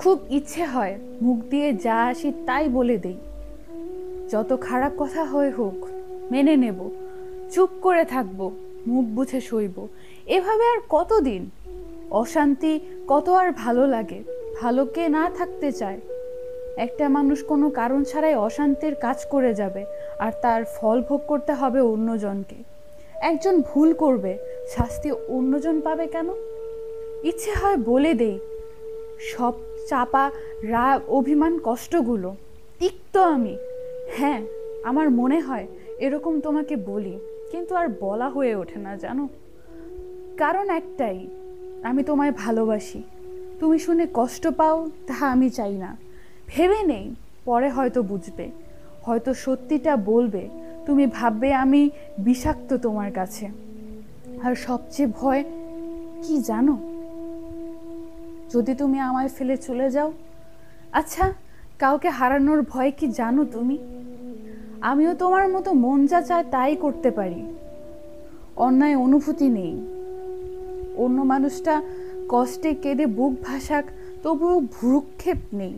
খুব ইচ্ছে হয় মুখ দিয়ে যা আসি তাই বলে দেই। যত খারাপ কথা হয় হোক মেনে নেব, চুপ করে থাকবো, মুখ বুঝে সইব। এভাবে আর কতদিন? অশান্তি কত আর ভালো লাগে? ভালো কে না থাকতে চায়? একটা মানুষ কোনো কারণ ছাড়াই অশান্তির কাজ করে যাবে, আর তার ফল ভোগ করতে হবে অন্যজনকে। একজন ভুল করবে, শাস্তি অন্যজন পাবে কেন? ইচ্ছে হয় বলে দেই সব চাপা রাগ, অভিমান, কষ্টগুলো। তিক্ত আমি, হ্যাঁ, আমার মনে হয় এরকম তোমাকে বলি, কিন্তু আর বলা হয়ে ওঠে না জানো। কারণ একটাই, আমি তোমায় ভালোবাসি। তুমি শুনে কষ্ট পাও তা আমি চাই না। ভেবে নেই, পরে হয়তো বুঝবে, হয়তো সত্যিটা বলবে। তুমি ভাববে আমি বিষাক্ত তোমার কাছে। আর সবচেয়ে ভয় কি জানো? যদি তুমি আমায় ফেলে চলে যাও। আচ্ছা, কাউকে হারানোর ভয় কি জানো তুমি? আমিও তোমার মতো মন যা চায় তাই করতে পারি। অন্যায় অনুভূতি নেই। অন্য মানুষটা কষ্টে কেঁদে বুক ভাসাক, তবুও ভ্রুক্ষেপ নেই।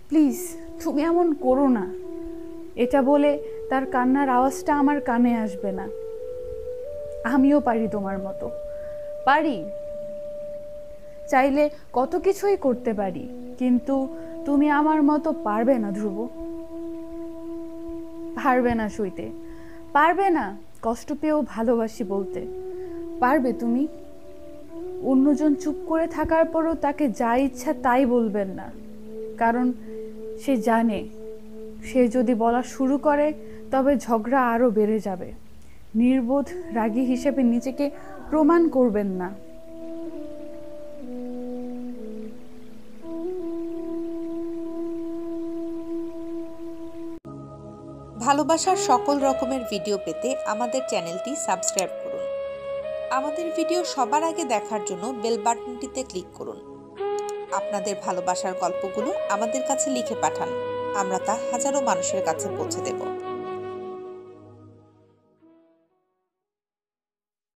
প্লিজ, তুমি এমন করো না। এটা বলে তার কান্নার আওয়াজটা আমার কানে আসবে না। আমিও পারি তোমার মতো, পারি। চাইলে কত কিছুই করতে পারি, কিন্তু তুমি আমার মতো পারবে না ধ্রুব। পারবে না সইতে, পারবে না কষ্ট পেয়েও ভালোবাসি বলতে। পারবে তুমি? অন্যজন চুপ করে থাকার পরও তাকে যা ইচ্ছা তাই বলবেন না, কারণ সে জানে সে যদি বলা শুরু করে তবে ঝগড়া আরও বেড়ে যাবে। নির্বোধ রাগী হিসেবে নিজেকে প্রমাণ করবেন না। ভালোবাসার সকল রকমের ভিডিও পেতে আমাদের চ্যানেলটি সাবস্ক্রাইব করুন। আমাদের ভিডিও সবার আগে দেখার জন্য বেল বাটনটিতে ক্লিক করুন। আপনাদের ভালোবাসার গল্পগুলো আমাদের কাছে লিখে পাঠান, আমরা তা হাজারো মানুষের কাছে পৌঁছে দেব।